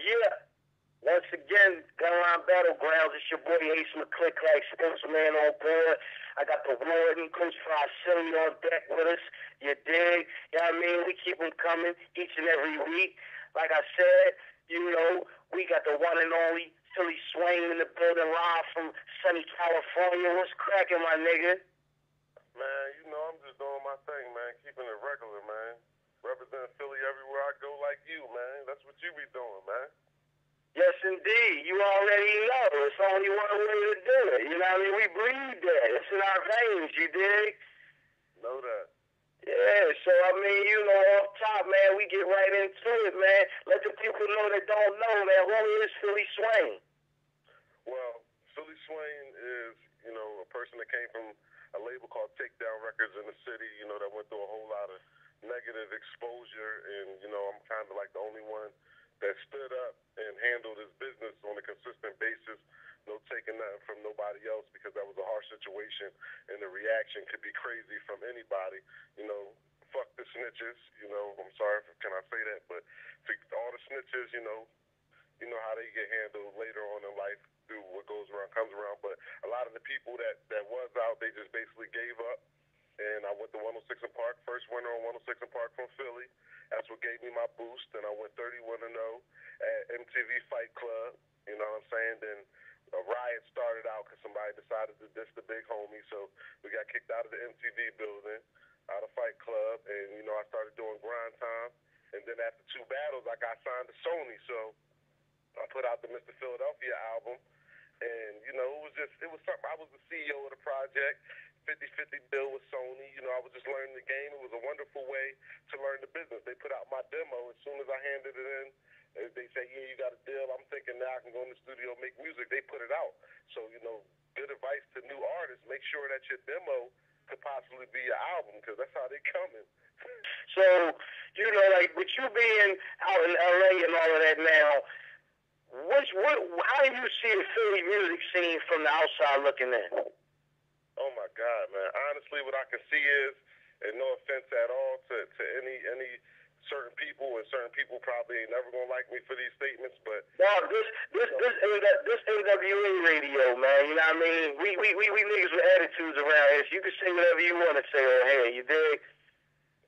Yeah. Once again, Gunline Battlegrounds. It's your boy Ace McClowd, spokesman on board. I got the Warden, Coach Fras Talks on deck with us. You dig? You know what I mean? We keep them coming each and every week. Like I said, you know, we got the one and only Philly Swain in the building live from sunny California. What's cracking, my nigga? Man, you know, I'm just doing my thing, man. Keeping it regular, man. Representing Philly everywhere I go like you, man. That's what you be doing, man. Yes, indeed. You already know. It's only one way to do it. You know what I mean? We breathe that. It's in our veins, you dig? Know that. Yeah, so, I mean, you know, off top, man, we get right into it, man. Let the people know that don't know, man. Who is Philly Swain? Well, Philly Swain is, you know, a person that came from a label called Takedown Records in the city, you know, that went through a whole lot of negative exposure. And, you know, I'm kind of like the only one that stood up and handled his business on a consistent basis, no taking nothing from nobody else, because that was a harsh situation and the reaction could be crazy from anybody. You know, fuck the snitches, you know, I'm sorry, can I say that, but to all the snitches, you know how they get handled later on in life through what goes around comes around. But a lot of the people that was out, they just basically gave up. And I went to 106 and Park, first winner on 106 and Park from Philly. That's what gave me my boost. And I went 31-0 at MTV Fight Club. You know what I'm saying? Then a riot started out because somebody decided to diss the big homie. So we got kicked out of the MTV building, out of Fight Club. And, you know, I started doing Grindtime. And then after 2 battles, I got signed to Sony. So I put out the Mr. Philadelphia album. And, you know, it was something. I was the CEO of the project. 50-50 deal with Sony. You know, I was just learning the game. It was a wonderful way to learn the business. They put out my demo. As soon as I handed it in, they say, yeah, you got a deal. I'm thinking now I can go in the studio and make music. They put it out. So, you know, good advice to new artists. Make sure that your demo could possibly be your album, because that's how they coming. So, you know, like, with you being out in L.A. and all of that now, how do you see the Philly music scene from the outside looking in? Oh my God, man! Honestly, what I can see is, and no offense at all to any certain people, and certain people probably ain't never gonna like me for these statements, but this NWA radio, man. You know what I mean? We niggas with attitudes around here. So you can say whatever you want to say on here. You dig?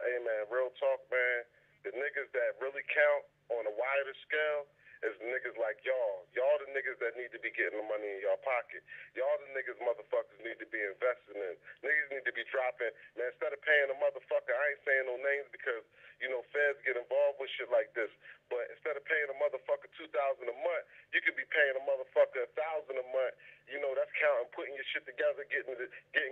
Hey man, real talk, man. The niggas that really count on a wider scale is niggas like y'all. Y'all the niggas that need to be getting the money in y'all pocket. Y'all the niggas motherfuckers need to be investing in. Niggas need to be dropping. Man, instead of paying a motherfucker, I ain't saying no names because, you know, feds get involved with shit like this. But instead of paying a motherfucker $2,000 a month, you could be paying a motherfucker $1,000 a month. You know, that's counting, putting your shit together, getting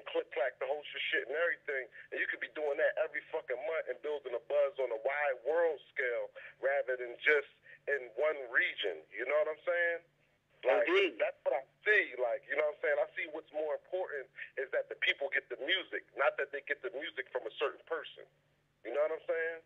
click-clack to host your shit and everything. And you could be doing that every fucking month and building a buzz on a wide world scale rather than just in one region. You know what I'm saying? Like, indeed. That's what I see. Like, you know what I'm saying? I see what's more important is that the people get the music, not that they get the music from a certain person. You know what I'm saying?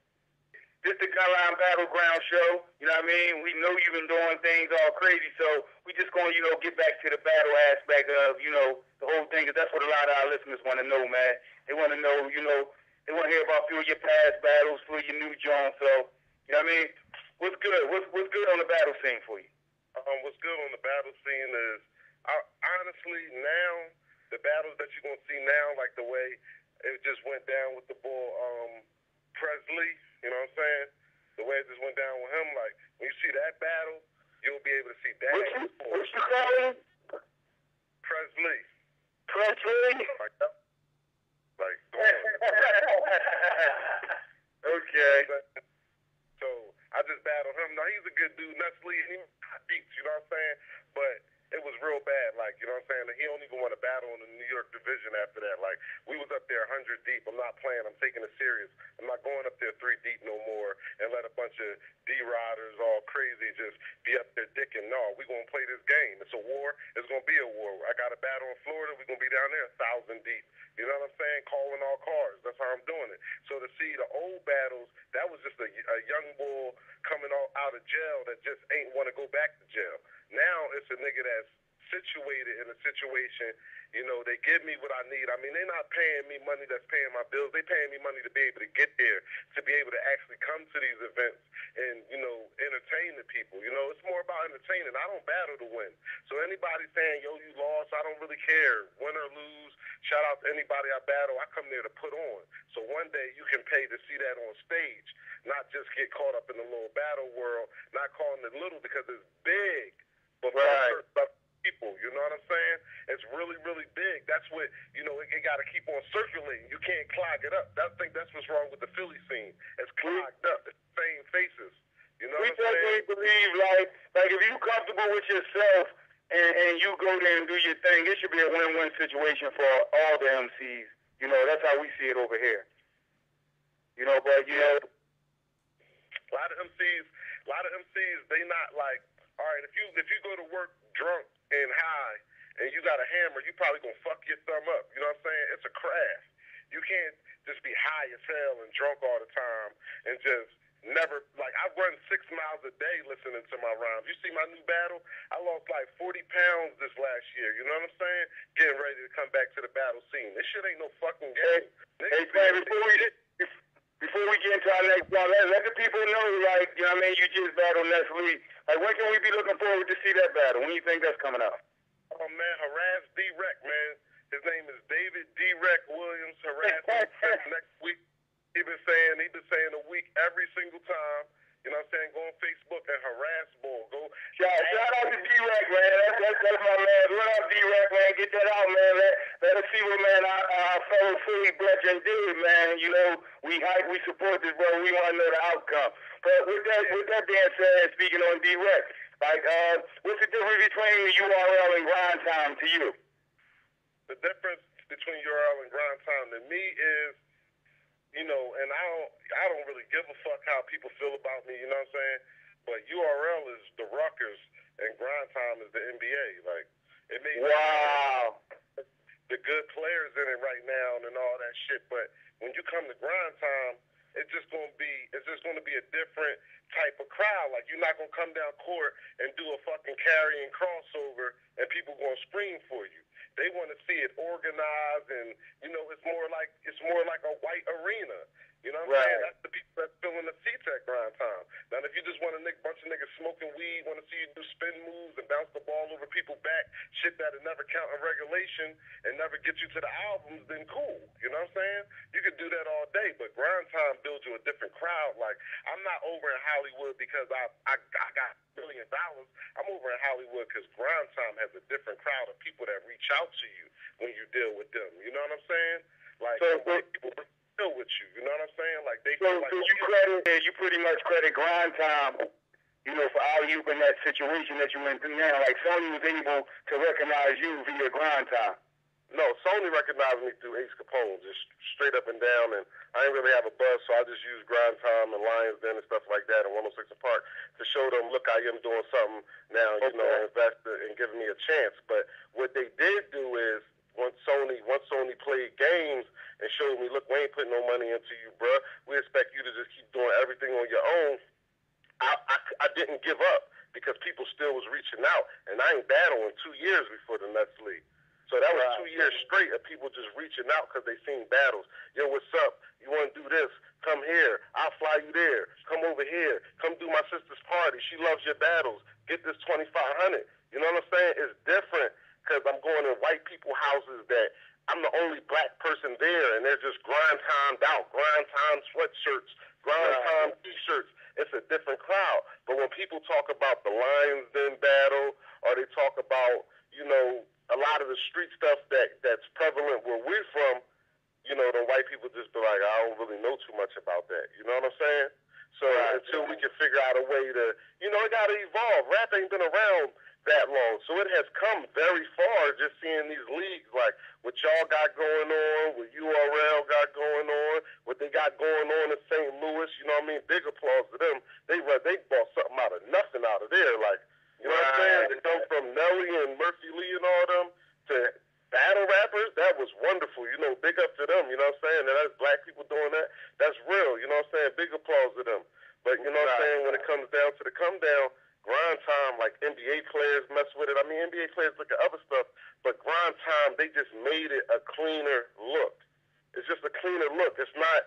This the Gunline Battlegrounds Show. You know what I mean? We know you've been doing things all crazy, so we just going to, you know, get back to the battle aspect of, you know, the whole thing, because that's what a lot of our listeners want to know, man. They want to know, you know, they want to hear about few of your past battles, few of your new joints, so, you know what I mean? What's good? What's good on the battle scene for you? What's good on the battle scene is, honestly, now, the battles that you're going to see now, like the way it just went down with the bull, Presley, you know what I'm saying? The way it just went down with him, like, when you see that battle, you'll be able to see that. What's you call him? Presley. Presley? Like okay. So I just battled him. Now he's a good dude, Ness Lee, and he got beats, you know what I'm saying? But it was real bad, like, you know what I'm saying? He don't even want to battle in the New York division after that. Like, we was up there 100 deep. I'm not playing. I'm taking it serious. I'm not going up there 3 deep no more and let a bunch of D-riders all crazy just be up there dicking. No, we going to play this game. It's a war. It's going to be a war. I got a battle in Florida. we going to be down there 1,000 deep. You know what I'm saying? Calling all cars. That's how I'm doing it. So to see the old battles, that was just a young bull coming out of jail that just ain't want to go back to jail. Now it's a nigga that's situated in a situation, you know, they give me what I need. I mean, they're not paying me money that's paying my bills. They're paying me money to be able to get there, to be able to actually come to these events and, you know, entertain the people. You know, it's more about entertaining. I don't battle to win. So anybody saying, yo, you lost, I don't really care. Win or lose, shout out to anybody I battle. I come there to put on. So one day you can pay to see that on stage, not just get caught up in the little battle world, not calling it little because it's big, but for people, you know what I'm saying? It's really, really big. That's what, you know, it got to keep on circulating. You can't clog it up. I think that's what's wrong with the Philly scene. It's clogged up. It's the same faces. You know what I'm saying? We definitely believe, like if you're comfortable with yourself and you go there and do your thing, it should be a win-win situation for all the MCs. You know, that's how we see it over here. You know, but, you know, a lot of MCs, they not like, all right, if you go to work drunk and high and you got a hammer, you probably gonna fuck your thumb up. You know what I'm saying? It's a craft. You can't just be high as hell and drunk all the time and just never, like, I run 6 miles a day listening to my rhymes. You see my new battle? I lost like 40 pounds this last year. You know what I'm saying? Getting ready to come back to the battle scene. This shit ain't no fucking game. Before we get into our next one, let the people know, like, you know what I mean, you just battled Ness Lee. Like, when can we be looking forward to see that battle? When do you think that's coming up? Oh, man, harass D-Rec, man. His name is David D-Rec Williams. Harass him since next week. He been saying a week every single time. You know what I'm saying? Go on Facebook and harass Bull. Shout out to D-Rec, man. That's my man. What up, D-Rec, man? Get that out, man. Let us see what, man, our fellow Philly brethren did, man. You know, we hype, we support this, bro. We want to know the outcome. But with that being said, speaking on D-Rec, like, what's the difference between the URL and Grindtime to you? The difference between URL and Grindtime to me is, you know, and I don't really give a fuck how people feel about me, you know what I'm saying? But URL is the Rutgers and Grindtime is the NBA. Like, it may be the good players in it right now and all that shit, but when you come to Grindtime, it's just gonna be a different type of crowd. Like, you're not gonna come down court and do a fucking carrying crossover and people gonna scream for you. They want to see it organized, and you know, it's more like a white arena. You know what I'm saying? That's the people that's filling the seats at Grindtime. Now, if you just want a bunch of niggas smoking weed, want to see you do spin moves and bounce the ball over people's back, shit that'll never count in regulation and never get you to the albums, then cool. You know what I'm saying? You could do that all day, but Grindtime builds you a different crowd. Like, I'm not over in Hollywood because I got $1 million. I'm over in Hollywood because Grindtime has a different crowd of people that reach out to you when you deal with them. You know what I'm saying? Like, people deal with you. You know what I'm saying? Like, they feel like you pretty much credit Grindtime, you know, for all you in that situation that you went through now. Like, Sony was able to recognize you via Grindtime. No, Sony recognized me through Ace Capone, just straight up and down, and I didn't really have a buzz, so I just used Grindtime and Lions Den and stuff like that in 106 and Park to show them, look, I am doing something now, you know, invested and giving me a chance. But what they did do is, once Sony played games and showed me, look, we ain't putting no money into you, bruh. We expect you to just keep doing everything on your own. I didn't give up because people still was reaching out, and I ain't battling 2 years before the Ness Lee. So that was 2 years straight of people just reaching out because they seen battles. Yo, what's up? You want to do this? Come here. I'll fly you there. Come over here. Come do my sister's party. She loves your battles. Get this $2,500. You know what I'm saying? It's different because I'm going to white people houses that I'm the only black person there, and they're just Grindtimed out. Grindtime sweatshirts, Grindtime T-shirts. It's a different crowd. But when people talk about the Lions Den battle, or they talk about, you know, a lot of the street stuff that's prevalent where we're from, you know, the white people just be like, I don't really know too much about that. You know what I'm saying? So until we can figure out a way to, you know, it got to evolve. Rap ain't been around that long. So it has come very far just seeing these leagues, like what y'all got going on, what URL got going on, what they got going on in St. Louis. You know what I mean? Big applause to them. They bought something out of nothing out of there. Like, you know what I'm saying? They come from Nelly and Murphy Lee and all them to battle rappers. That was wonderful. You know, big up to them. You know what I'm saying? And that's black people doing that. That's real. You know what I'm saying? Big applause to them. But you know what I'm saying? When it comes down to the come down, Grindtime, like NBA players mess with it. I mean, NBA players look at other stuff, but Grindtime, they just made it a cleaner look. It's just a cleaner look. It's not